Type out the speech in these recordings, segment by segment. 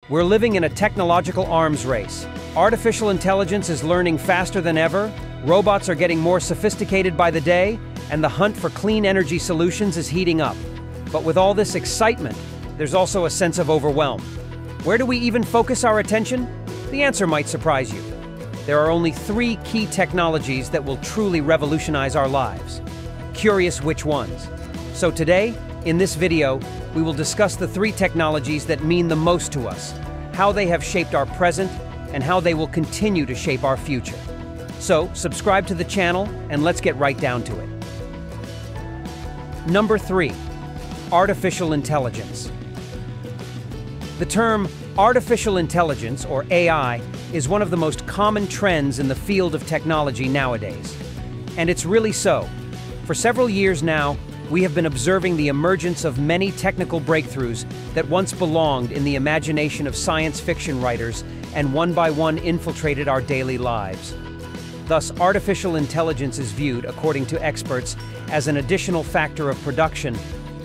We're living in a technological arms race. Artificial intelligence is learning faster than ever, robots are getting more sophisticated by the day, and the hunt for clean energy solutions is heating up. But with all this excitement, there's also a sense of overwhelm. Where do we even focus our attention? The answer might surprise you. There are only 3 key technologies that will truly revolutionize our lives. Curious which ones? So today, in this video, we will discuss the 3 technologies that mean the most to us, how they have shaped our present, and how they will continue to shape our future. So, subscribe to the channel, and let's get right down to it. Number 3. Artificial intelligence. The term artificial intelligence, or AI, is one of the most common trends in the field of technology nowadays. And it's really so. For several years now, we have been observing the emergence of many technical breakthroughs that once belonged in the imagination of science fiction writers and one by one infiltrated our daily lives. Thus, artificial intelligence is viewed, according to experts, as an additional factor of production,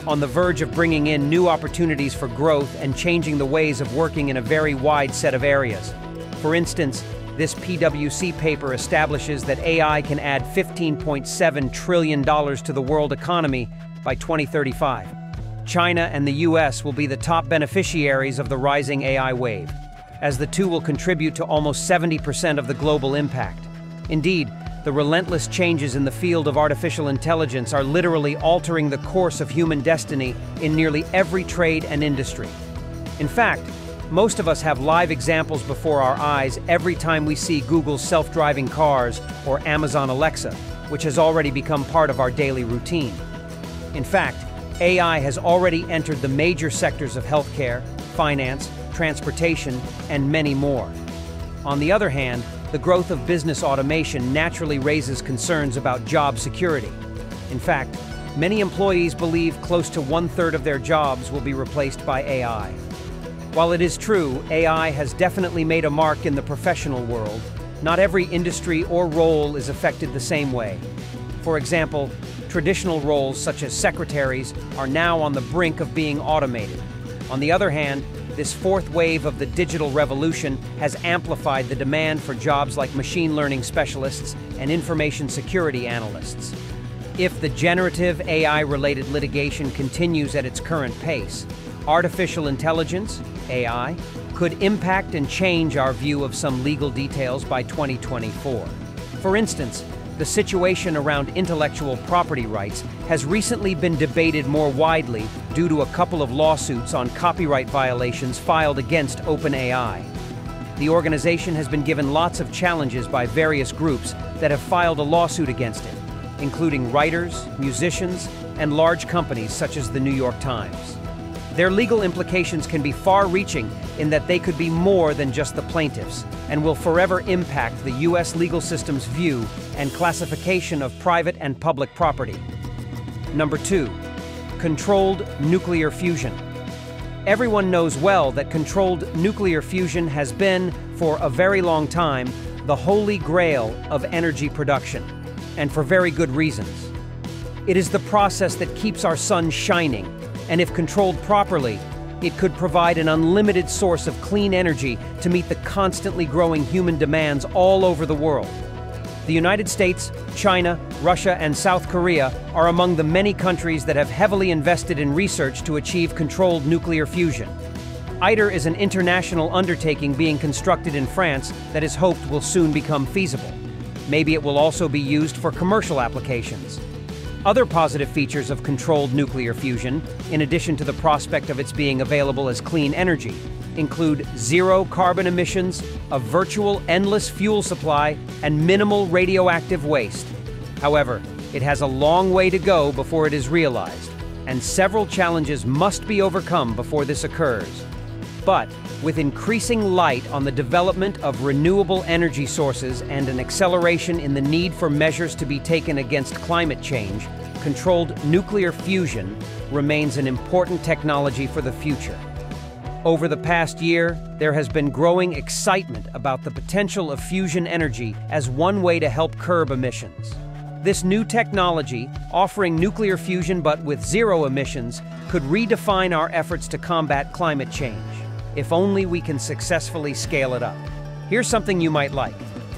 on the verge of bringing in new opportunities for growth and changing the ways of working in a very wide set of areas. For instance, this PwC paper establishes that AI can add $15.7 trillion to the world economy by 2035. China and the US will be the top beneficiaries of the rising AI wave, as the two will contribute to almost 70% of the global impact. Indeed, the relentless changes in the field of artificial intelligence are literally altering the course of human destiny in nearly every trade and industry. In fact, most of us have live examples before our eyes every time we see Google's self-driving cars or Amazon Alexa, which has already become part of our daily routine. In fact, AI has already entered the major sectors of healthcare, finance, transportation, and many more. On the other hand, the growth of business automation naturally raises concerns about job security. In fact, many employees believe close to 1/3 of their jobs will be replaced by AI. While it is true, AI has definitely made a mark in the professional world, not every industry or role is affected the same way. For example, traditional roles such as secretaries are now on the brink of being automated. On the other hand, this 4th wave of the digital revolution has amplified the demand for jobs like machine learning specialists and information security analysts. If the generative AI-related litigation continues at its current pace, artificial intelligence, AI, could impact and change our view of some legal details by 2024. For instance, the situation around intellectual property rights has recently been debated more widely due to a couple of lawsuits on copyright violations filed against OpenAI. The organization has been given lots of challenges by various groups that have filed a lawsuit against it, including writers, musicians, and large companies such as the New York Times. Their legal implications can be far-reaching in that they could be more than just the plaintiffs and will forever impact the U.S. legal system's view and classification of private and public property. Number 2. Controlled nuclear fusion. Everyone knows well that controlled nuclear fusion has been, for a very long time, the holy grail of energy production, and for very good reasons. It is the process that keeps our sun shining, and if controlled properly, it could provide an unlimited source of clean energy to meet the constantly growing human demands all over the world. The United States, China, Russia, and South Korea are among the many countries that have heavily invested in research to achieve controlled nuclear fusion. ITER is an international undertaking being constructed in France that is hoped will soon become feasible. Maybe it will also be used for commercial applications. Other positive features of controlled nuclear fusion, in addition to the prospect of its being available as clean energy, include zero carbon emissions, a virtual endless fuel supply, and minimal radioactive waste. However, it has a long way to go before it is realized, and several challenges must be overcome before this occurs. But with increasing light on the development of renewable energy sources and an acceleration in the need for measures to be taken against climate change, controlled nuclear fusion remains an important technology for the future. Over the past year, there has been growing excitement about the potential of fusion energy as one way to help curb emissions. This new technology, offering nuclear fusion but with zero emissions, could redefine our efforts to combat climate change. if only we can successfully scale it up. Here's something you might like.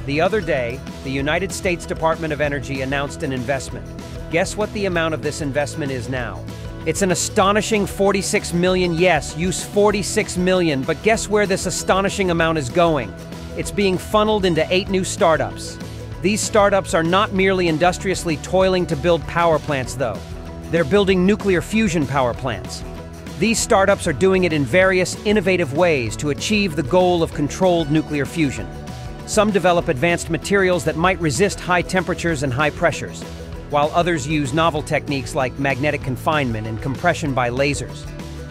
The other day, the United States Department of Energy announced an investment. Guess what the amount of this investment is now? It's an astonishing 46 million. Yes, use 46 million, but guess where this astonishing amount is going? It's being funneled into 8 new startups. These startups are not merely industriously toiling to build power plants, though. They're building nuclear fusion power plants. These startups are doing it in various innovative ways to achieve the goal of controlled nuclear fusion. Some develop advanced materials that might resist high temperatures and high pressures, while others use novel techniques like magnetic confinement and compression by lasers.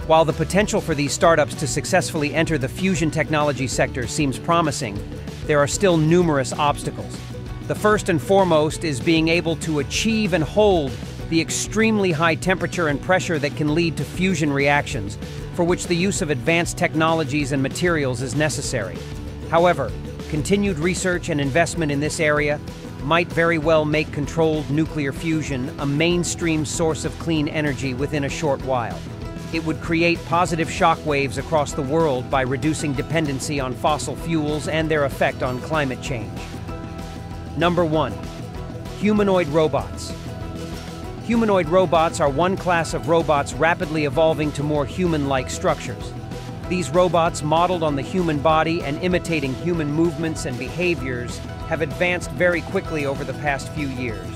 While the potential for these startups to successfully enter the fusion technology sector seems promising, there are still numerous obstacles. The first and foremost is being able to achieve and hold the extremely high temperature and pressure that can lead to fusion reactions, for which the use of advanced technologies and materials is necessary. However, continued research and investment in this area might very well make controlled nuclear fusion a mainstream source of clean energy within a short while. It would create positive shockwaves across the world by reducing dependency on fossil fuels and their effect on climate change. Number 1. Humanoid robots. Humanoid robots are one class of robots rapidly evolving to more human-like structures. These robots, modeled on the human body and imitating human movements and behaviors, have advanced very quickly over the past few years.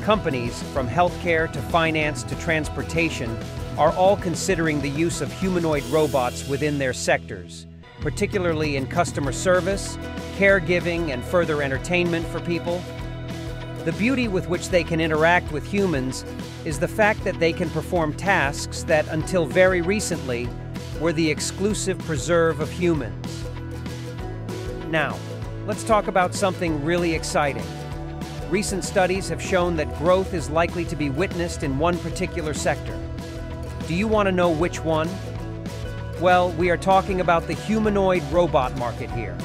Companies, from healthcare to finance to transportation, are all considering the use of humanoid robots within their sectors, particularly in customer service, caregiving, and further entertainment for people. The beauty with which they can interact with humans is the fact that they can perform tasks that, until very recently, were the exclusive preserve of humans. Now, let's talk about something really exciting. Recent studies have shown that growth is likely to be witnessed in one particular sector. Do you want to know which one? Well, we are talking about the humanoid robot market here.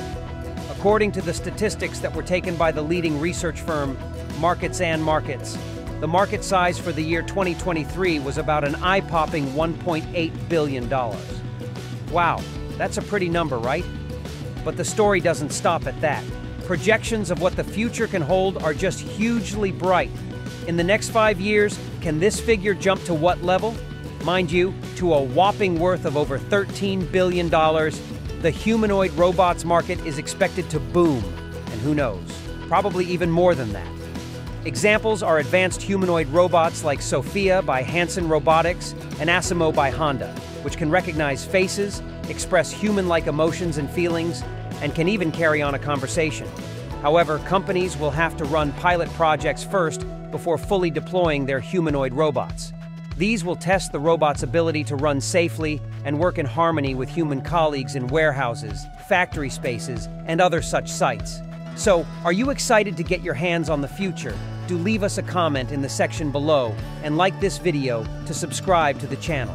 According to the statistics that were taken by the leading research firm Markets and Markets, the market size for the year 2023 was about an eye-popping $1.8 billion. Wow, that's a pretty number, right? But the story doesn't stop at that. Projections of what the future can hold are just hugely bright. In the next 5 years, can this figure jump to what level? Mind you, to a whopping worth of over $13 billion, the humanoid robots market is expected to boom. And who knows, probably even more than that. Examples are advanced humanoid robots like Sophia by Hanson Robotics and Asimo by Honda, which can recognize faces, express human-like emotions and feelings, and can even carry on a conversation. However, companies will have to run pilot projects first before fully deploying their humanoid robots. These will test the robot's ability to run safely and work in harmony with human colleagues in warehouses, factory spaces, and other such sites. So, are you excited to get your hands on the future? Do leave us a comment in the section below and like this video to subscribe to the channel.